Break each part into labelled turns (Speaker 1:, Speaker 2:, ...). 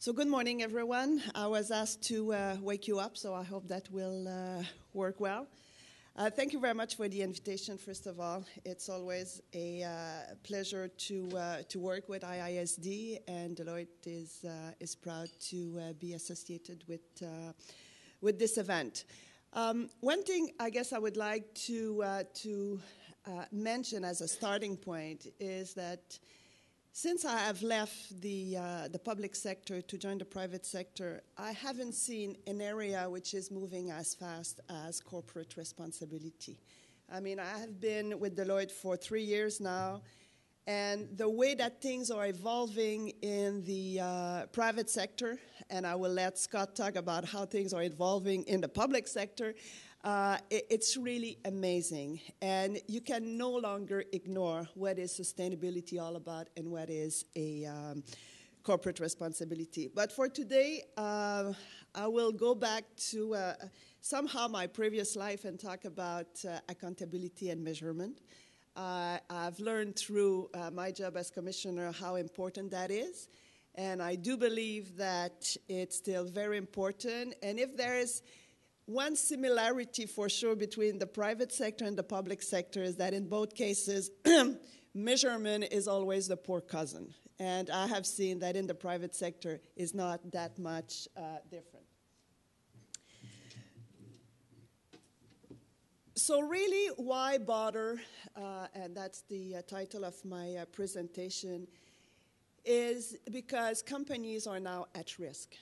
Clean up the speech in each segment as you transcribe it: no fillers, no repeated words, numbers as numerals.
Speaker 1: So good morning, everyone. I was asked to wake you up, so I hope that will work well. Thank you very much for the invitation, first of all. It's always a pleasure to work with IISD, and Deloitte is proud to be associated with this event. One thing I guess I would like to mention as a starting point is that since I have left the public sector to join the private sector, I haven't seen an area which is moving as fast as corporate responsibility. I mean, I have been with Deloitte for 3 years now, and the way that things are evolving in the private sector, and I will let Scott talk about how things are evolving in the public sector, it's really amazing. And you can no longer ignore what is sustainability all about and what is a corporate responsibility. But for today, I will go back to somehow my previous life and talk about accountability and measurement. I've learned through my job as commissioner how important that is. And I do believe that it's still very important. And if there is one similarity for sure between the private sector and the public sector is that in both cases, measurement is always the poor cousin. And I have seen that in the private sector is not that much different. So really, why bother, and that's the title of my presentation, is because companies are now at risk.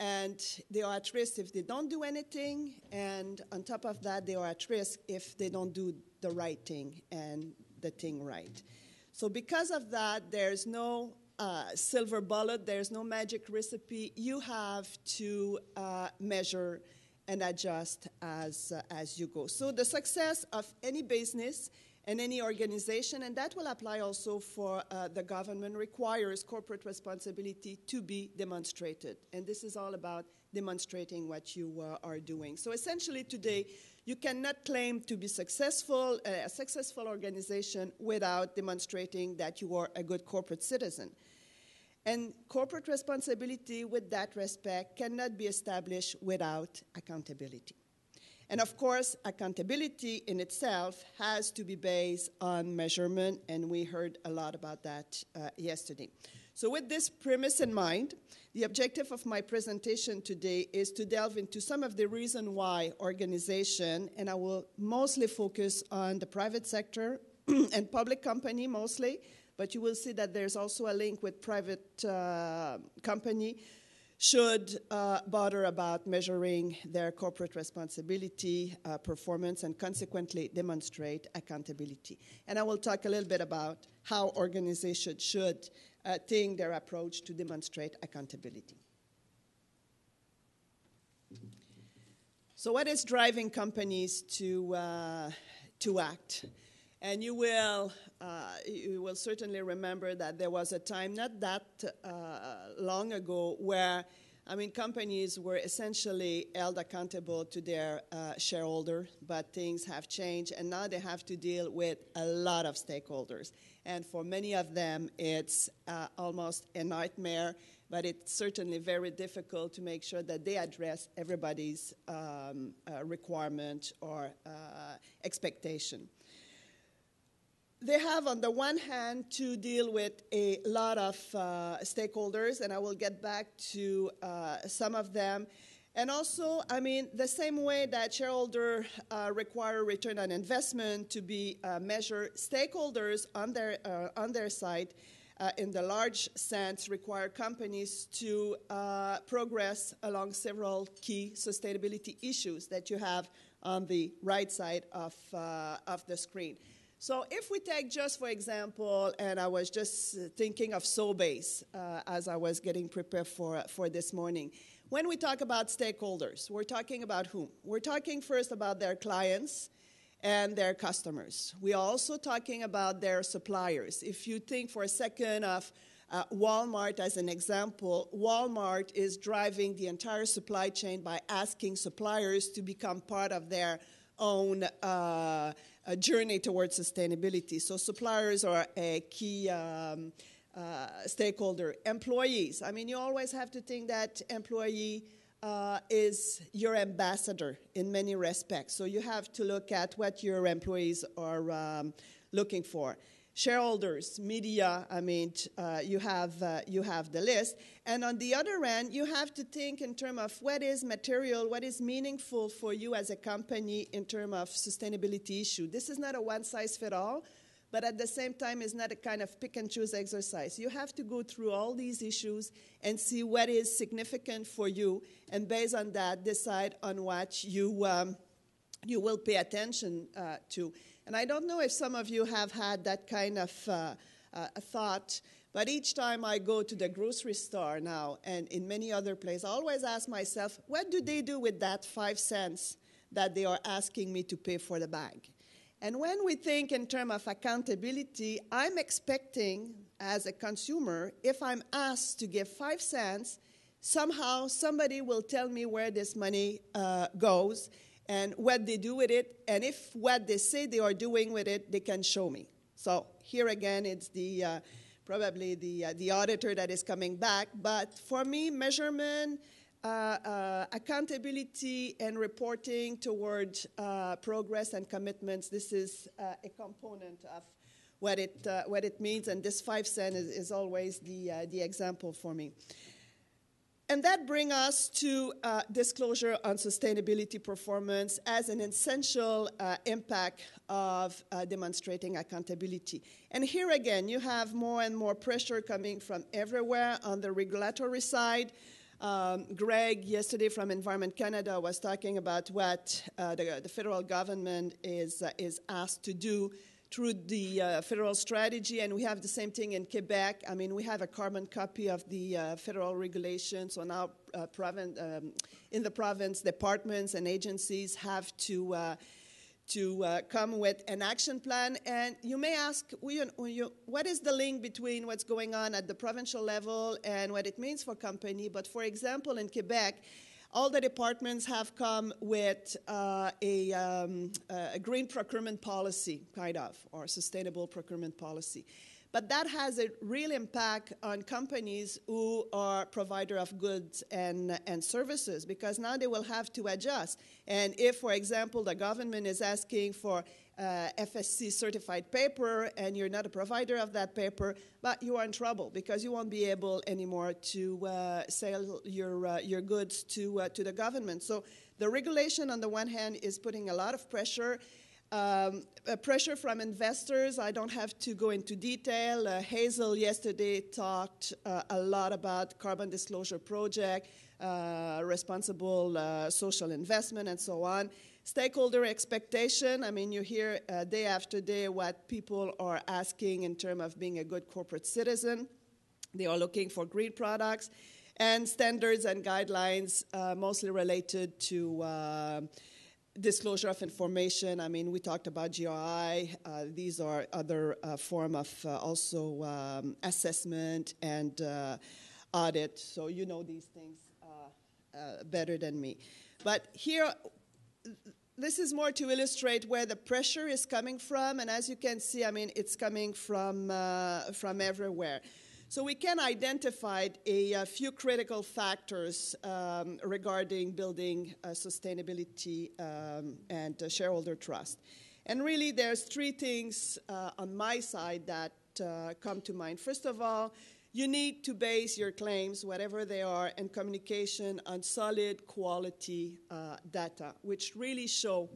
Speaker 1: And they are at risk if they don't do anything, and on top of that, they are at risk if they don't do the right thing and the thing right. So because of that, there's no silver bullet, there's no magic recipe. You have to measure and adjust as you go. So the success of any business and any organization, and that will apply also for the government, requires corporate responsibility to be demonstrated. And this is all about demonstrating what you are doing. So essentially today, you cannot claim to be successful, a successful organization without demonstrating that you are a good corporate citizen. And corporate responsibility with that respect cannot be established without accountability. And of course, accountability in itself has to be based on measurement, and we heard a lot about that yesterday. So with this premise in mind, the objective of my presentation today is to delve into some of the reasons why organization, and I will mostly focus on the private sector and public company mostly, but you will see that there's also a link with private company, should bother about measuring their corporate responsibility, performance, and consequently demonstrate accountability. And I will talk a little bit about how organizations should think their approach to demonstrate accountability. So what is driving companies to act? And you will certainly remember that there was a time not that long ago where, companies were essentially held accountable to their shareholder, but things have changed, and now they have to deal with a lot of stakeholders. And for many of them, it's almost a nightmare, but it's certainly very difficult to make sure that they address everybody's requirement or expectation. They have, on the one hand, to deal with a lot of stakeholders, and I will get back to some of them. And also, the same way that shareholders require return on investment to be measured, stakeholders on their side, in the large sense, require companies to progress along several key sustainability issues that you have on the right side of the screen. So if we take just, for example, and I was just thinking of Sobeys as I was getting prepared for this morning. When we talk about stakeholders, we're talking about whom? We're talking first about their clients and their customers. We are also talking about their suppliers. If you think for a second of Walmart as an example, Walmart is driving the entire supply chain by asking suppliers to become part of their own a journey towards sustainability. So suppliers are a key stakeholder. Employees. I mean, you always have to think that employee is your ambassador in many respects. So you have to look at what your employees are looking for. Shareholders, media, I mean, you have the list. And on the other end, you have to think in terms of what is material, what is meaningful for you as a company in terms of sustainability issue. This is not a one-size-fits-all, but at the same time, it's not a kind of pick-and-choose exercise. You have to go through all these issues and see what is significant for you, and based on that, decide on what you will pay attention to. And I don't know if some of you have had that kind of a thought, but each time I go to the grocery store now and in many other places, I always ask myself, what do they do with that 5 cents that they are asking me to pay for the bag? And when we think in terms of accountability, I'm expecting as a consumer, if I'm asked to give 5 cents, somehow somebody will tell me where this money goes and what they do with it, and if what they say they are doing with it, they can show me. So here again, it's the probably the auditor that is coming back. But for me, measurement, accountability, and reporting toward progress and commitments, this is a component of what it means, and this 5 cents is always the example for me. And that brings us to disclosure on sustainability performance as an essential impact of demonstrating accountability. And here again, you have more and more pressure coming from everywhere on the regulatory side. Greg, yesterday from Environment Canada, was talking about what the federal government is asked to do through the federal strategy, and we have the same thing in Quebec. I mean, we have a carbon copy of the federal regulations, so now in the province, departments and agencies have to come with an action plan. And you may ask, what is the link between what's going on at the provincial level and what it means for company? But for example, in Quebec, all the departments have come with a green procurement policy, kind of, or sustainable procurement policy. But that has a real impact on companies who are provider of goods and services, because now they will have to adjust. And if, for example, the government is asking for FSC certified paper and you're not a provider of that paper, but you are in trouble because you won't be able anymore to sell your goods to the government. So the regulation on the one hand is putting a lot of pressure. Pressure from investors. I don't have to go into detail. Hazel yesterday talked a lot about carbon disclosure project, responsible social investment, and so on. Stakeholder expectation. I mean, you hear day after day what people are asking in terms of being a good corporate citizen. They are looking for green products. And standards and guidelines mostly related to disclosure of information. I mean, we talked about GRI. These are other form of also assessment and audit. So you know these things better than me. But here, this is more to illustrate where the pressure is coming from. And as you can see, I mean, it's coming from everywhere. So we can identify a few critical factors regarding building sustainability and shareholder trust. And really, there's 3 things on my side that come to mind. First of all, you need to base your claims, whatever they are, and communication on solid quality data, which really show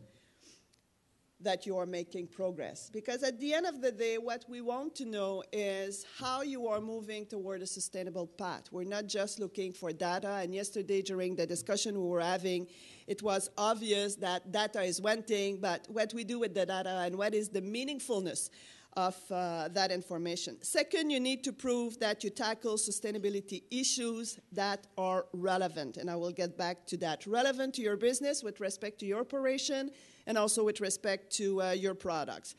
Speaker 1: that you are making progress. Because at the end of the day, what we want to know is how you are moving toward a sustainable path. We're not just looking for data. And yesterday, during the discussion we were having, it was obvious that data is one thing, but what we do with the data and what is the meaningfulness of that information. Second, you need to prove that you tackle sustainability issues that are relevant. And I will get back to that. Relevant to your business with respect to your operation and also with respect to your products.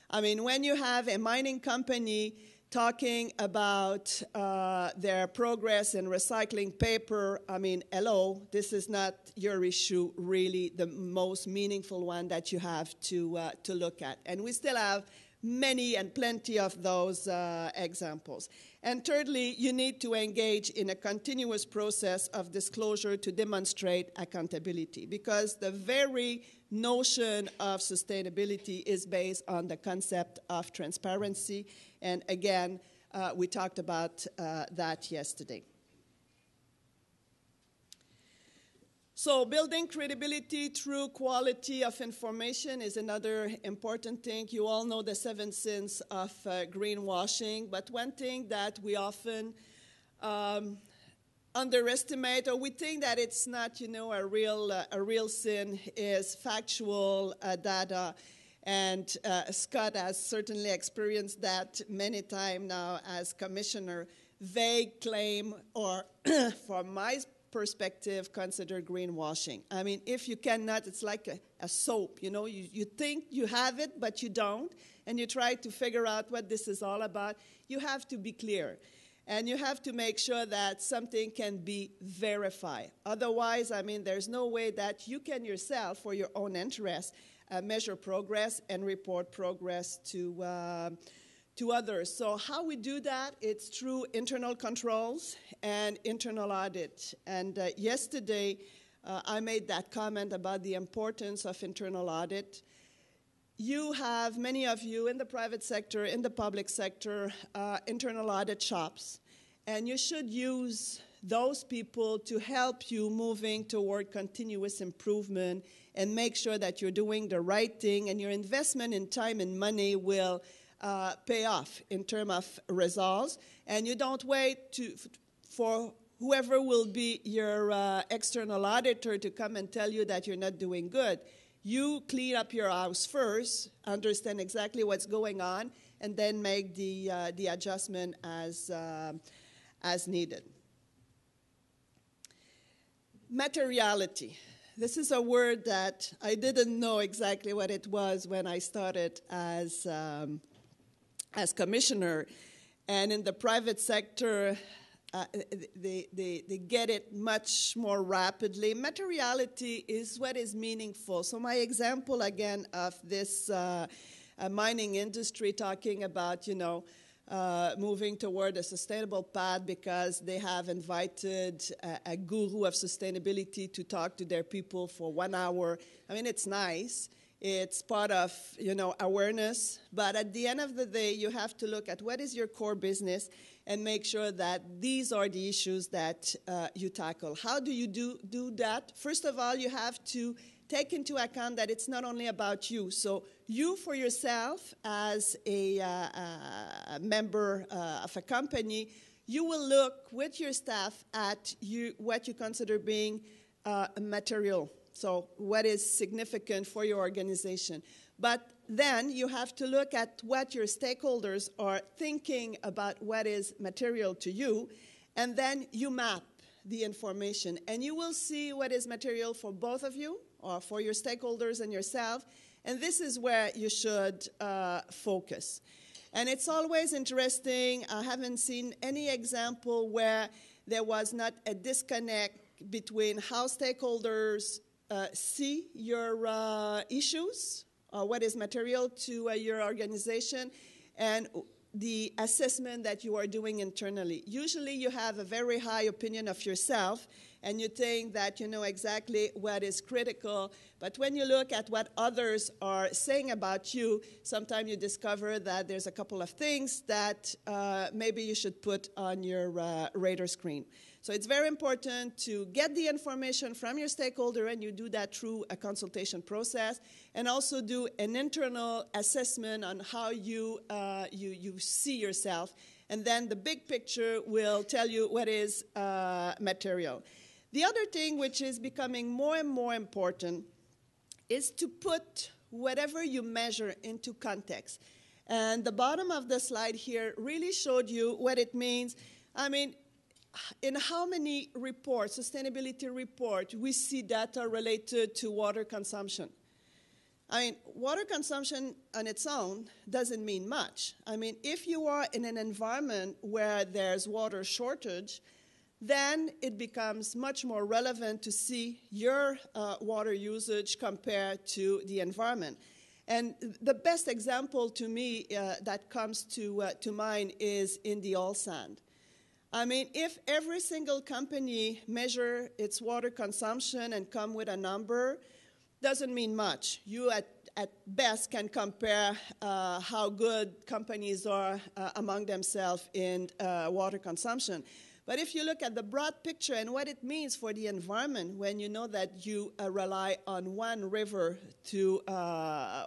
Speaker 1: I mean, when you have a mining company talking about their progress in recycling paper, I mean, hello, this is not your issue, really the most meaningful one that you have to look at. And we still have many and plenty of those examples. And thirdly, you need to engage in a continuous process of disclosure to demonstrate accountability, because the very notion of sustainability is based on the concept of transparency. And again, we talked about that yesterday. So building credibility through quality of information is another important thing. You all know the 7 sins of greenwashing, but one thing that we often underestimate, or we think that it's not, a real sin, is factual data. And Scott has certainly experienced that many times now as commissioner. Vague claim, or from my perspective, consider greenwashing. I mean, if you cannot, it's like a soap, you think you have it, but you don't, and you try to figure out what this is all about. You have to be clear, and you have to make sure that something can be verified. Otherwise, there's no way that you can yourself, for your own interest, measure progress and report progress to others. So how we do that, it's through internal controls and internal audit. And yesterday, I made that comment about the importance of internal audit. You have, many of you in the private sector, in the public sector, internal audit shops. And you should use those people to help you moving toward continuous improvement and make sure that you're doing the right thing, and your investment in time and money will pay off in terms of results. And you don't wait for whoever will be your external auditor to come and tell you that you're not doing good. You clean up your house first, understand exactly what's going on, and then make the adjustment as needed. Materiality. This is a word that I didn't know exactly what it was when I started as commissioner. And in the private sector, they get it much more rapidly. Materiality is what is meaningful. So my example, again, of this mining industry talking about, moving toward a sustainable path because they have invited a guru of sustainability to talk to their people for 1 hour. It's nice. It's part of, awareness. But at the end of the day, you have to look at what is your core business and make sure that these are the issues that you tackle. How do you do that? First of all, you have to take into account that it's not only about you. So you, for yourself, as a member of a company, you will look with your staff at what you consider being material. So what is significant for your organization. But then you have to look at what your stakeholders are thinking about what is material to you, and then you map the information. And you will see what is material for both of you, or for your stakeholders and yourself, and this is where you should focus. And it's always interesting. I haven't seen any example where there was not a disconnect between how stakeholders see your issues, or what is material to your organization, and the assessment that you are doing internally. Usually you have a very high opinion of yourself, and you think that you know exactly what is critical. But when you look at what others are saying about you, sometimes you discover that there's a couple of things that maybe you should put on your radar screen. So it's very important to get the information from your stakeholder, and you do that through a consultation process, and also do an internal assessment on how you see yourself. And then the big picture will tell you what is material. The other thing which is becoming more and more important is to put whatever you measure into context. And the bottom of the slide here really showed you what it means. In how many reports, sustainability reports, we see data related to water consumption? Water consumption on its own doesn't mean much. If you are in an environment where there's water shortage, then it becomes much more relevant to see your water usage compared to the environment. And the best example to me that comes to mind is in the oil sand. I mean, if every single company measure its water consumption and come with a number, doesn't mean much. You at best can compare how good companies are among themselves in water consumption. But if you look at the broad picture and what it means for the environment, when you know that you rely on one river to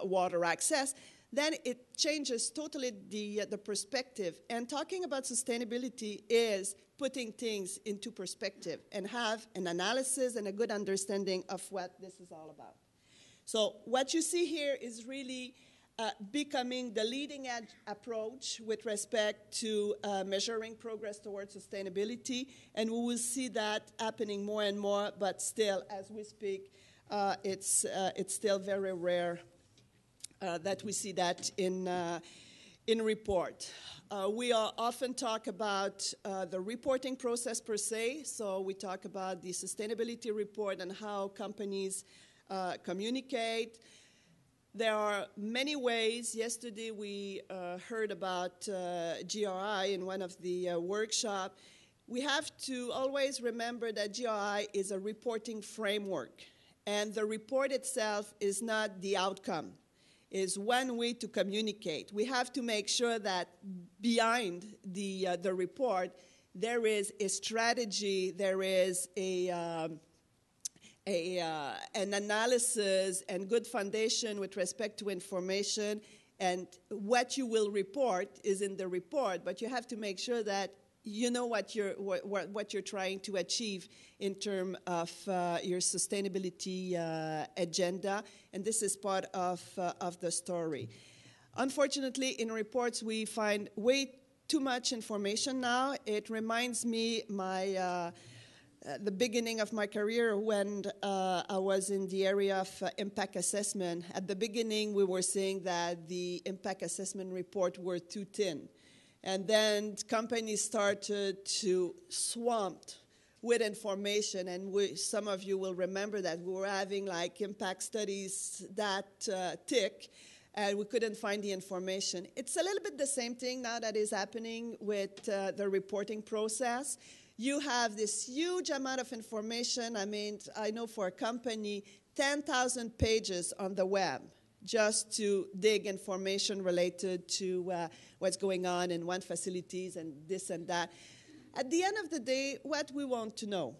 Speaker 1: water access, then it changes totally the perspective. And talking about sustainability is putting things into perspective and have an analysis and a good understanding of what this is all about. So what you see here is really becoming the leading edge approach with respect to measuring progress towards sustainability, and we will see that happening more and more, but still, as we speak, it's still very rare that we see that in report. We often talk about the reporting process per se, so we talk about the sustainability report and how companies communicate. There are many ways. Yesterday we heard about GRI in one of the workshops. We have to always remember that GRI is a reporting framework, and the report itself is not the outcome. Is one way to communicate. We have to make sure that behind the report there is a strategy, there is an analysis and good foundation with respect to information, and what you will report is in the report, but you have to make sure that you know what you're trying to achieve in terms of your sustainability agenda, and this is part of the story. Unfortunately, in reports we find way too much information now. It reminds me the beginning of my career when I was in the area of impact assessment. At the beginning, we were saying that the impact assessment report were too thin. And then companies started to swamp with information, and some of you will remember that we were having like impact studies that thick, and we couldn't find the information. It's a little bit the same thing now that is happening with the reporting process. You have this huge amount of information. I mean, I know for a company, 10,000 pages on the web just to dig information related to what's going on in one facilities and this and that. At the end of the day, what we want to know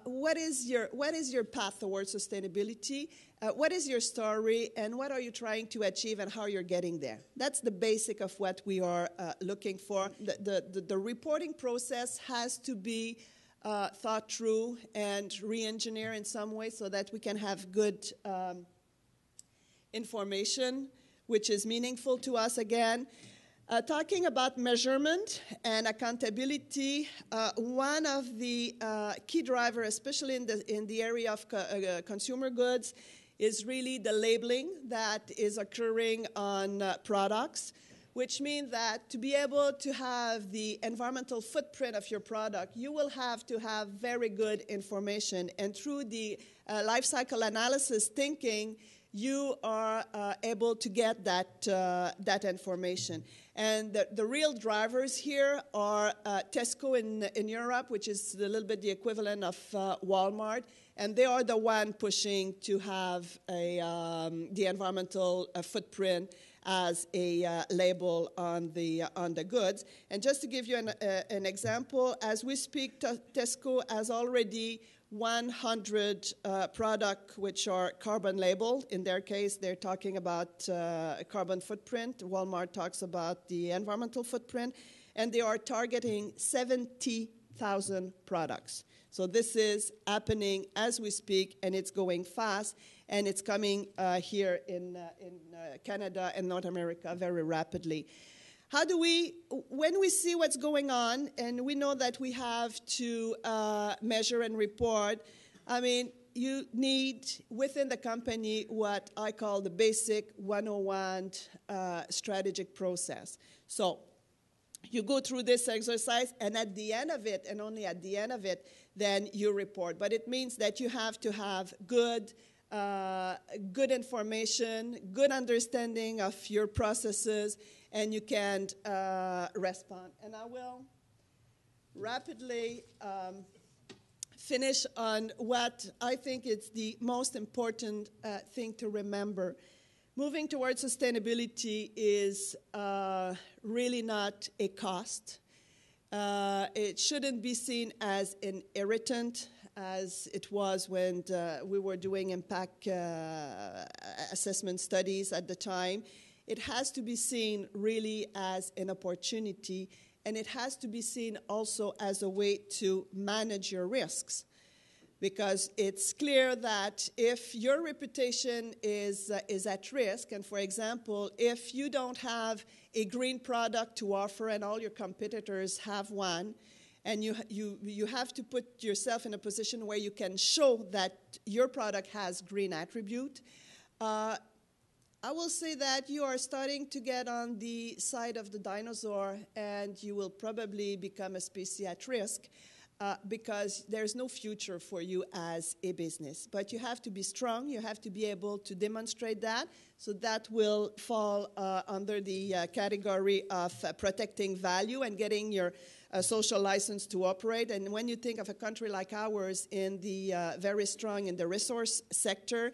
Speaker 1: what is your path towards sustainability, what is your story, and what are you trying to achieve and how you're getting there. That's the basic of what we are looking for. The reporting process has to be thought through and re-engineered in some way so that we can have good information, which is meaningful to us again. Talking about measurement and accountability, one of the key drivers, especially in the area of consumer goods, is really the labeling that is occurring on products, which means that to be able to have the environmental footprint of your product, you will have to have very good information. And through the life cycle analysis thinking, you are able to get that information. And the real drivers here are Tesco in Europe, which is a little bit the equivalent of Walmart, and they are the one pushing to have the environmental footprint as a label on the goods. And just to give you an example, as we speak, Tesco has already 100 products which are carbon labeled. In their case, they're talking about carbon footprint. Walmart talks about the environmental footprint. And they are targeting 70,000 products. So this is happening as we speak, and it's going fast. And it's coming here in Canada and North America very rapidly. How do when we see what's going on, and we know that we have to measure and report, I mean, you need within the company what I call the basic 101 strategic process. So you go through this exercise, and at the end of it, and only at the end of it, then you report. But it means that you have to have good good information, good understanding of your processes, and you can respond. And I will rapidly finish on what I think is the most important thing to remember. Moving towards sustainability is really not a cost. It shouldn't be seen as an irritant, as it was when we were doing impact assessment studies at the time. It has to be seen really as an opportunity, and it has to be seen also as a way to manage your risks. Because it's clear that if your reputation is at risk, and for example, if you don't have a green product to offer and all your competitors have one, and you have to put yourself in a position where you can show that your product has green attribute, I will say that you are starting to get on the side of the dinosaur, and you will probably become a species at risk. Because there's no future for you as a business. But you have to be strong. You have to be able to demonstrate that. So that will fall under the category of protecting value and getting your social license to operate. And when you think of a country like ours in the very strong in the resource sector,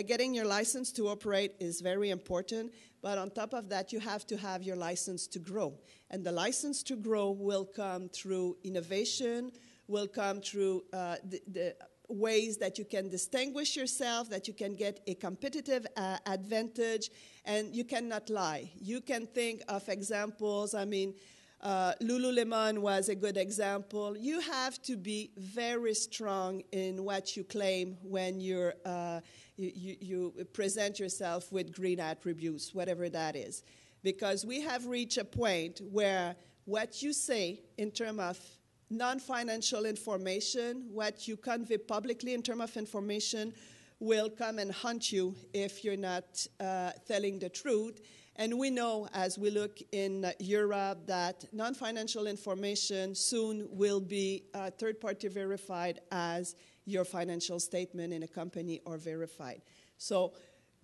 Speaker 1: getting your license to operate is very important. But on top of that, you have to have your license to grow. And the license to grow will come through innovation, will come through the ways that you can distinguish yourself, that you can get a competitive advantage, and you cannot lie. You can think of examples. I mean, Lululemon was a good example. You have to be very strong in what you claim when you present yourself with green attributes, whatever that is. Because we have reached a point where what you say in terms of non-financial information, what you convey publicly in terms of information, will come and hunt you if you're not telling the truth. And we know, as we look in Europe, that non-financial information soon will be third-party verified as your financial statement in a company are verified. So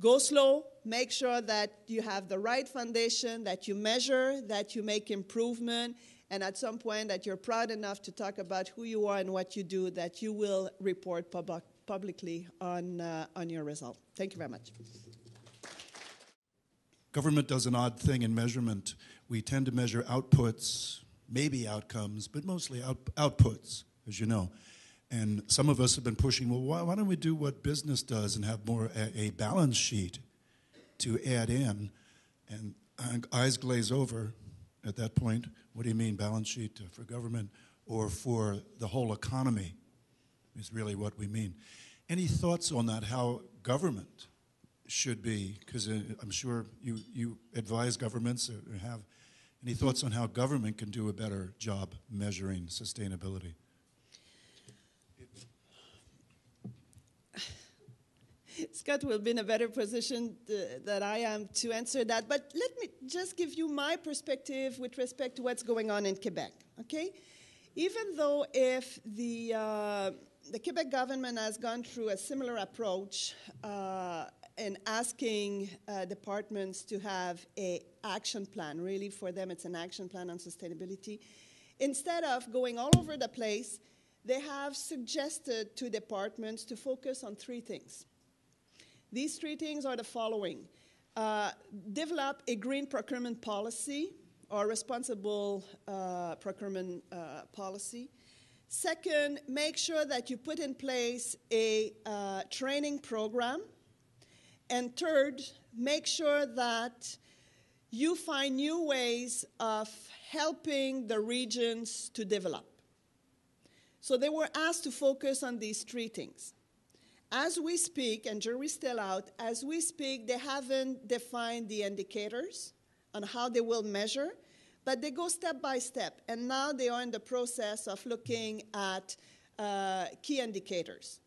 Speaker 1: go slow, make sure that you have the right foundation, that you measure, that you make improvement, and at some point that you're proud enough to talk about who you are and what you do, that you will report publicly on your result. Thank you very much.
Speaker 2: Government does an odd thing in measurement. We tend to measure outputs, maybe outcomes, but mostly outputs, as you know. And some of us have been pushing, well, why don't we do what business does and have more a balance sheet to add in? And eyes glaze over at that point. What do you mean, balance sheet for government or for the whole economy is really what we mean. Any thoughts on that, how government should be? Because I'm sure you advise governments or have any thoughts on how government can do a better job measuring sustainability?
Speaker 1: Scott will be in a better position than I am to answer that. But let me just give you my perspective with respect to what's going on in Quebec, okay? Even though if the Quebec government has gone through a similar approach in asking departments to have an action plan, really for them it's an action plan on sustainability, instead of going all over the place, they have suggested to departments to focus on three things. These three things are the following. Develop a green procurement policy or responsible procurement policy. Second, make sure that you put in place a training program. And third, make sure that you find new ways of helping the regions to develop. So they were asked to focus on these three things. As we speak, and jury's still out, as we speak, they haven't defined the indicators on how they will measure, but they go step by step. And now they are in the process of looking at key indicators.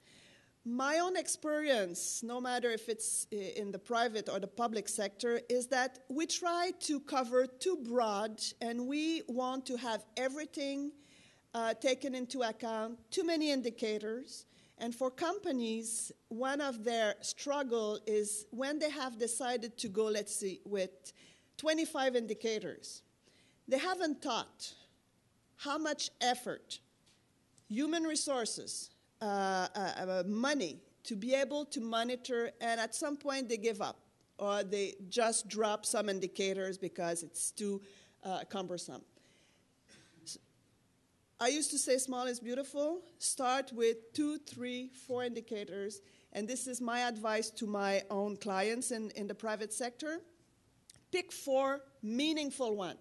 Speaker 1: My own experience, no matter if it's in the private or the public sector, is that we try to cover too broad, and we want to have everything taken into account, too many indicators. And for companies, one of their struggle is when they have decided to go, let's see, with 25 indicators, they haven't thought how much effort, human resources, money to be able to monitor, and at some point they give up or they just drop some indicators because it's too cumbersome. I used to say small is beautiful. Start with 2, 3, 4 indicators, and this is my advice to my own clients in the private sector. Pick 4 meaningful ones.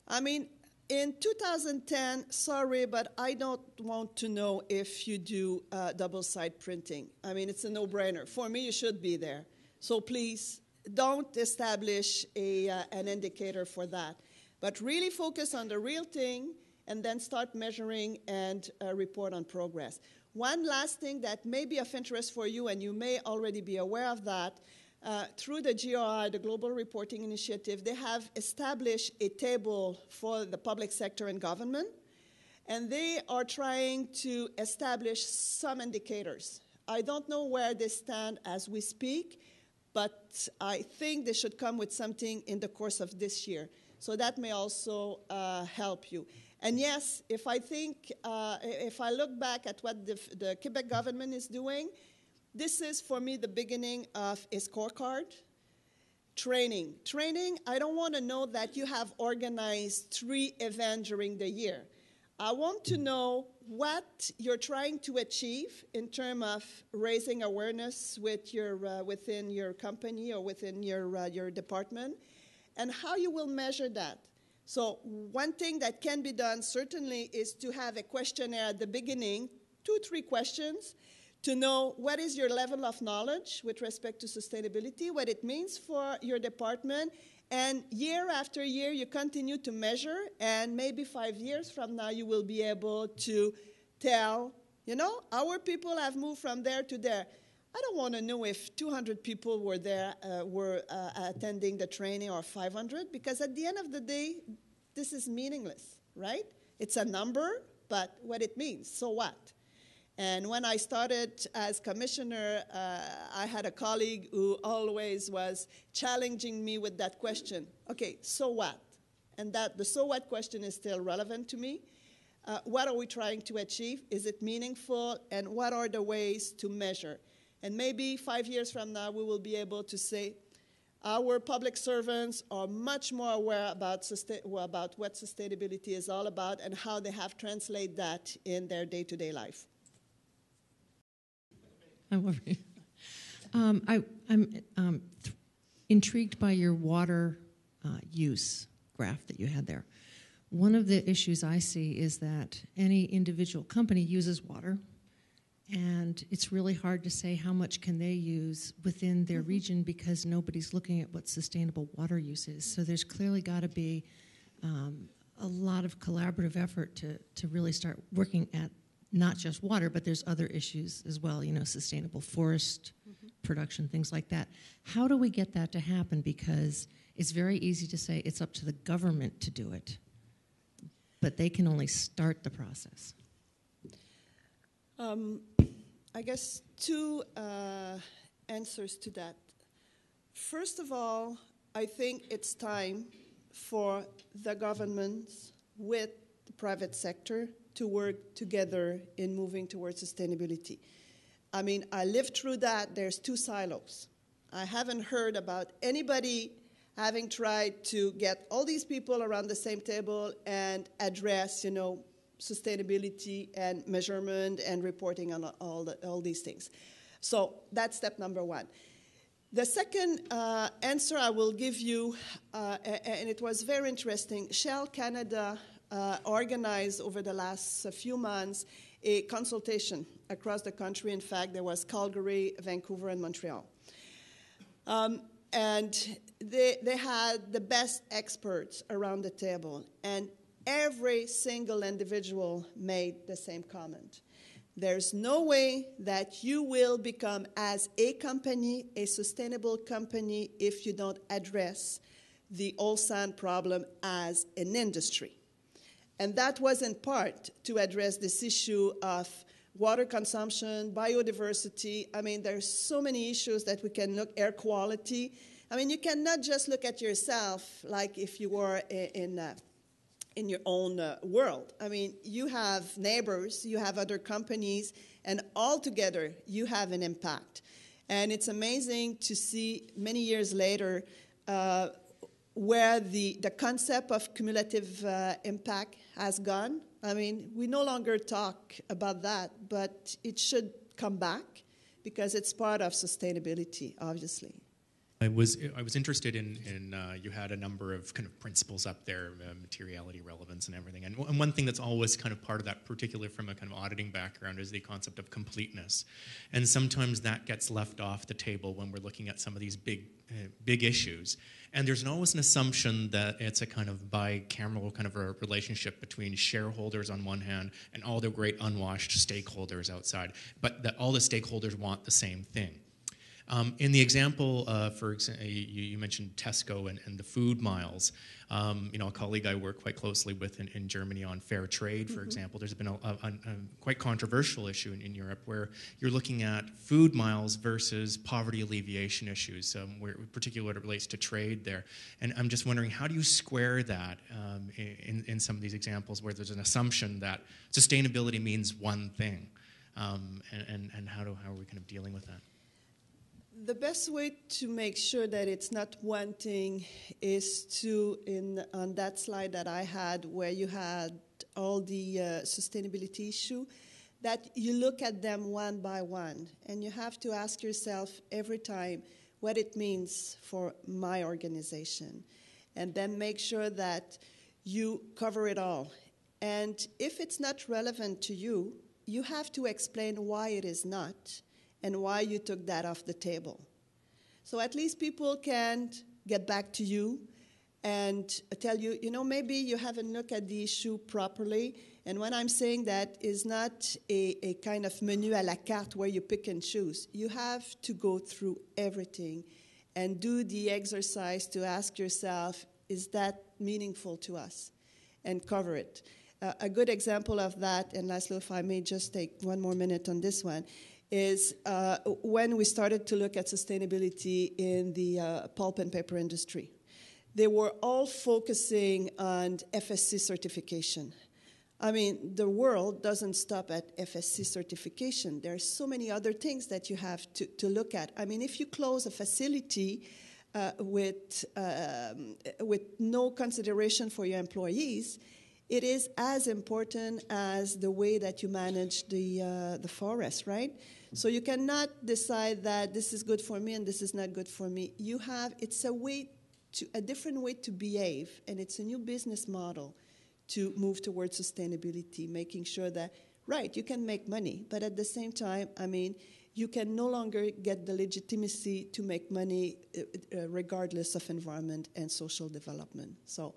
Speaker 1: I mean, in 2010, sorry, but I don't want to know if you do double-side printing. I mean, it's a no-brainer. For me, you should be there. So please, don't establish an indicator for that. But really focus on the real thing and then start measuring and report on progress. One last thing that may be of interest for you, and you may already be aware of that, through the GRI, the Global Reporting Initiative, they have established a table for the public sector and government, and they are trying to establish some indicators. I don't know where they stand as we speak, but I think they should come with something in the course of this year. So that may also help you. And yes, if I look back at what the Quebec government is doing, this is, for me, the beginning of a scorecard. Training. Training, I don't want to know that you have organized 3 events during the year. I want to know what you're trying to achieve in terms of raising awareness with within your company or within your department, and how you will measure that. So one thing that can be done certainly is to have a questionnaire at the beginning, 2, 3 questions, to know what is your level of knowledge with respect to sustainability, what it means for your department, and year after year you continue to measure, and maybe 5 years from now you will be able to tell, our people have moved from there to there. I don't want to know if 200 people were there, attending the training, or 500, because at the end of the day, this is meaningless, right? It's a number, but what it means, so what? And when I started as commissioner, I had a colleague who always was challenging me with that question. Okay, so what? And that the so what question is still relevant to me. What are we trying to achieve? Is it meaningful? And what are the ways to measure? And maybe 5 years from now, we will be able to say, our public servants are much more aware about what sustainability is all about and how they have translated that in their day-to-day life.
Speaker 3: I'm intrigued by your water use graph that you had there. One of the issues I see is that any individual company uses water, and it's really hard to say how much can they use within their region because nobody's looking at what sustainable water use is. So there's clearly got to be a lot of collaborative effort to really start working at not just water, but there's other issues as well, sustainable forest production, things like that. How do we get that to happen? Because it's very easy to say it's up to the government to do it, but they can only start the process.
Speaker 1: I guess 2 answers to that. First of all, I think it's time for the governments with the private sector to work together in moving towards sustainability. I mean, I lived through that. There's 2 silos. I haven't heard about anybody having tried to get all these people around the same table and address, sustainability and measurement and reporting on all these things. So that's step number 1. The second answer I will give you, and it was very interesting, Shell Canada organized over the last few months a consultation across the country. In fact, there was Calgary, Vancouver, and Montreal. And they had the best experts around the table, and every single individual made the same comment. There's no way that you will become, as a company, a sustainable company, if you don't address the oil sand problem as an industry. And that was in part to address this issue of water consumption, biodiversity. I mean, there's so many issues that we can look, air quality. I mean, you cannot just look at yourself like if you were in your own world. I mean, you have neighbors, you have other companies, and all together you have an impact. And it's amazing to see many years later where the concept of cumulative impact has gone. I mean, we no longer talk about that, but it should come back because it's part of sustainability, obviously.
Speaker 4: I was interested in you had a number of kind of principles up there, materiality, relevance, and everything. And one thing that's always kind of part of that, particularly from a kind of auditing background, is the concept of completeness. And sometimes that gets left off the table when we're looking at some of these big issues. And there's always an assumption that it's a kind of bicameral kind of a relationship between shareholders on one hand and all the great unwashed stakeholders outside, but that all the stakeholders want the same thing. In the example, for example, you mentioned Tesco and the food miles. A colleague I work quite closely with in Germany on fair trade, for example, there's been a quite controversial issue in Europe where you're looking at food miles versus poverty alleviation issues, where particularly when it relates to trade there. And I'm just wondering, how do you square that in some of these examples where there's an assumption that sustainability means one thing, and how are we kind of dealing with that?
Speaker 1: The best way to make sure that it's not one thing is to, on that slide that I had where you had all the sustainability issue, that you look at them one by one. And you have to ask yourself every time what it means for my organization. And then make sure that you cover it all. And if it's not relevant to you, you have to explain why it is not and why you took that off the table. So at least people can get back to you and tell you, maybe you haven't looked at the issue properly. And when I'm saying that is not a kind of menu à la carte where you pick and choose. You have to go through everything and do the exercise to ask yourself, is that meaningful to us? And cover it. A good example of that, and Laszlo, if I may just take one more minute on this one, is when we started to look at sustainability in the pulp and paper industry. They were all focusing on FSC certification. I mean, the world doesn't stop at FSC certification. There are so many other things that you have to look at. I mean, if you close a facility with no consideration for your employees, it is as important as the way that you manage the forest, right? So you cannot decide that this is good for me and this is not good for me. It's a different way to behave, and it's a new business model to move towards sustainability, making sure that, right, you can make money, but at the same time, I mean, you can no longer get the legitimacy to make money regardless of environment and social development. So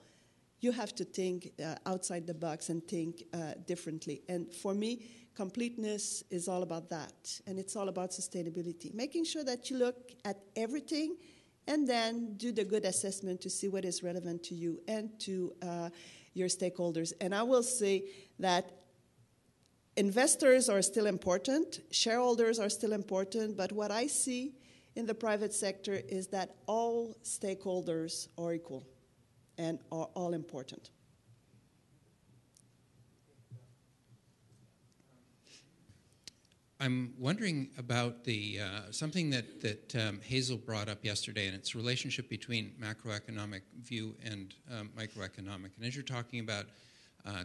Speaker 1: you have to think outside the box and think differently. And for me, completeness is all about that, and it's all about sustainability. Making sure that you look at everything and then do the good assessment to see what is relevant to you and to your stakeholders. And I will say that investors are still important, shareholders are still important, but what I see in the private sector is that all stakeholders are equal and are all important.
Speaker 5: I'm wondering about the something that Hazel brought up yesterday, and its relationship between macroeconomic view and microeconomic. And as you're talking about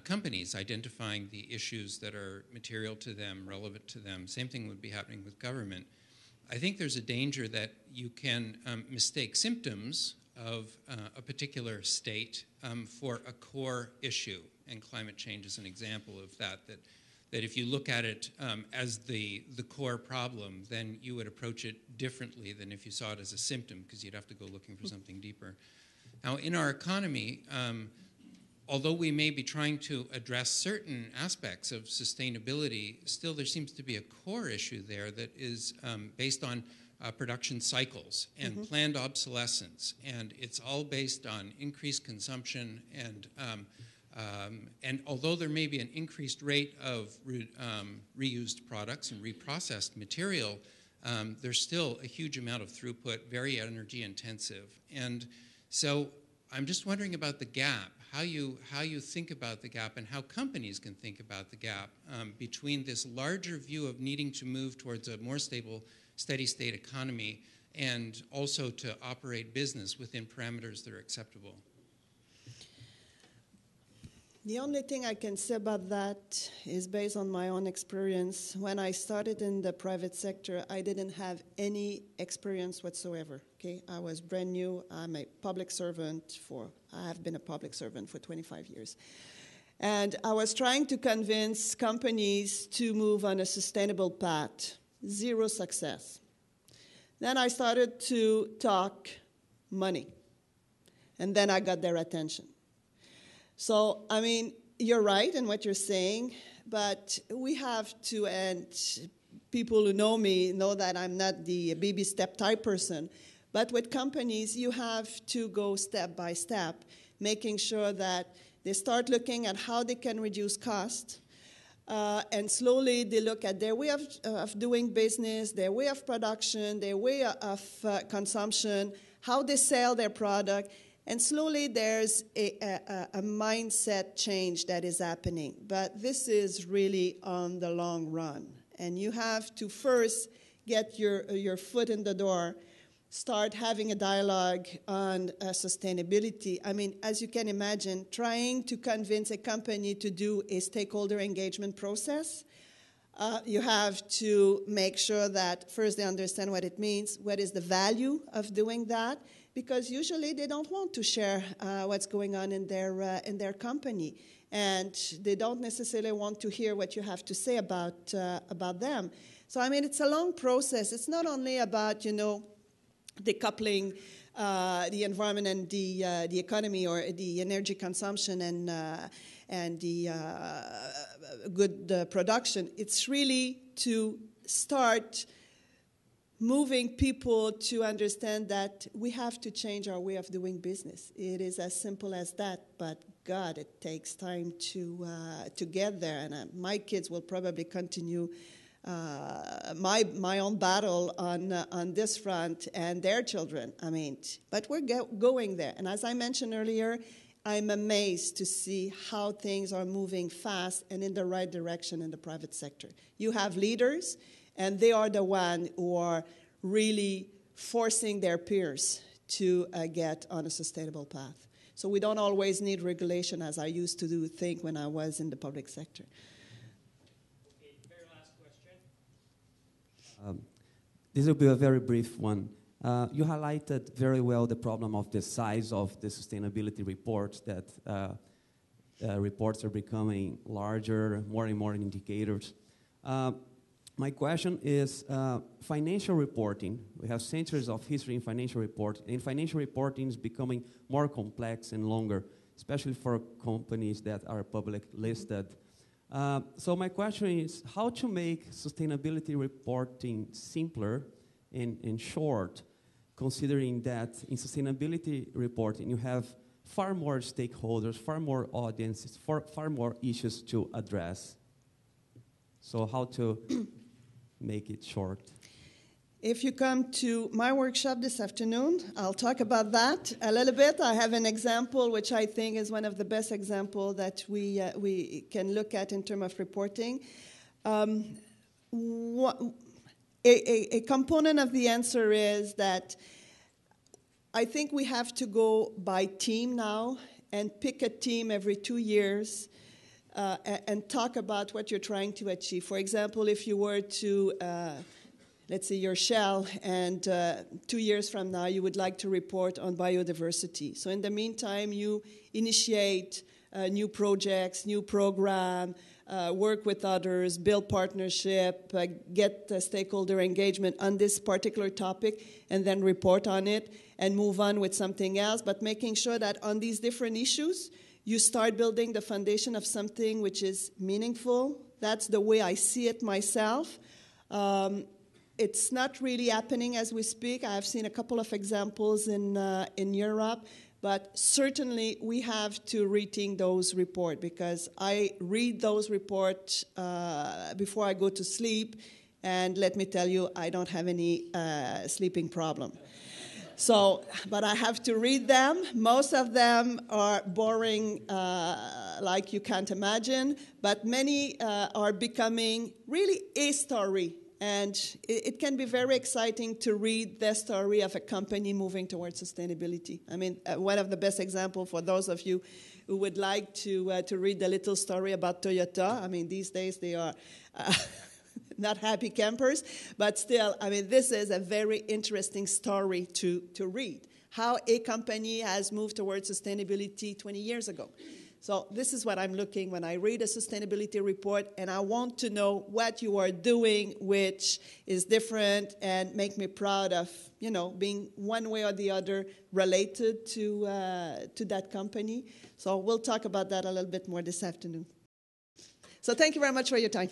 Speaker 5: companies identifying the issues that are material to them, relevant to them, same thing would be happening with government. I think there's a danger that you can mistake symptoms of a particular state for a core issue, and climate change is an example of that if you look at it as the core problem, then you would approach it differently than if you saw it as a symptom, because you'd have to go looking for something deeper. Now, in our economy, although we may be trying to address certain aspects of sustainability, still there seems to be a core issue there that is based on production cycles and planned obsolescence, and it's all based on increased consumption and And although there may be an increased rate of reused products and reprocessed material, there's still a huge amount of throughput, very energy intensive. And so I'm just wondering about the gap, how you think about the gap and how companies can think about the gap between this larger view of needing to move towards a more stable, steady state economy and also to operate business within parameters that are acceptable.
Speaker 1: The only thing I can say about that is based on my own experience. When I started in the private sector, I didn't have any experience whatsoever. Okay, I was brand new. I'm a public servant I have been a public servant for 25 years. And I was trying to convince companies to move on a sustainable path. Zero success. Then I started to talk money. And then I got their attention. So, I mean, you're right in what you're saying, but we have to, and people who know me know that I'm not the baby step type person, but with companies, you have to go step by step, making sure that they start looking at how they can reduce cost, and slowly they look at their way of doing business, their way of production, their way of consumption, how they sell their product. And slowly there's a mindset change that is happening. But this is really on the long run. And you have to first get your foot in the door, start having a dialogue on sustainability. I mean, as you can imagine, trying to convince a company to do a stakeholder engagement process, you have to make sure that first they understand what it means, what is the value of doing that, because usually they don't want to share what's going on in their company, and they don't necessarily want to hear what you have to say about them. So I mean, it's a long process. It's not only about decoupling the environment and the economy or the energy consumption and the good production. It's really to start moving people to understand that we have to change our way of doing business. It is as simple as that, but God, it takes time to get there. And my kids will probably continue my own battle on this front, and their children. I mean, but we're going there. And as I mentioned earlier, I'm amazed to see how things are moving fast and in the right direction in the private sector. You have leaders, and they are the ones who are really forcing their peers to get on a sustainable path. So we don't always need regulation, as I used to think when I was in the public sector.
Speaker 6: Okay, very last question. This will be a very brief one. You highlighted very well the problem of the size of the sustainability reports, that reports are becoming larger, more and more indicators. My question is financial reporting. We have centuries of history in financial reporting, and financial reporting is becoming more complex and longer, especially for companies that are public listed. So my question is how to make sustainability reporting simpler and short, considering that in sustainability reporting you have far more stakeholders, far more audiences, far more issues to address. So how to make it short?
Speaker 1: If you come to my workshop this afternoon, I'll talk about that a little bit. I have an example which I think is one of the best examples that we can look at in terms of reporting. A component of the answer is that I think we have to go by team now and pick a team every 2 years and talk about what you're trying to achieve. For example, if you were to, let's say you're Shell, and 2 years from now you would like to report on biodiversity. So in the meantime, you initiate new projects, new program, work with others, build partnership, get stakeholder engagement on this particular topic, and then report on it and move on with something else, but making sure that on these different issues, you start building the foundation of something which is meaningful. That's the way I see it myself. It's not really happening as we speak. I have seen a couple of examples in Europe, But certainly we have to rethink those reports, because I read those reports before I go to sleep, and let me tell you, I don't have any sleeping problem. So, but I have to read them. Most of them are boring, like you can't imagine, but many are becoming really a story. And it can be very exciting to read the story of a company moving towards sustainability. I mean, one of the best examples for those of you who would like to read the little story about Toyota. I mean, these days they are not happy campers, but still, I mean, this is a very interesting story to read. How a company has moved towards sustainability 20 years ago. So this is what I'm looking when I read a sustainability report, and I want to know what you are doing, which is different, and make me proud of, being one way or the other related to that company. So we'll talk about that a little bit more this afternoon. So thank you very much for your time.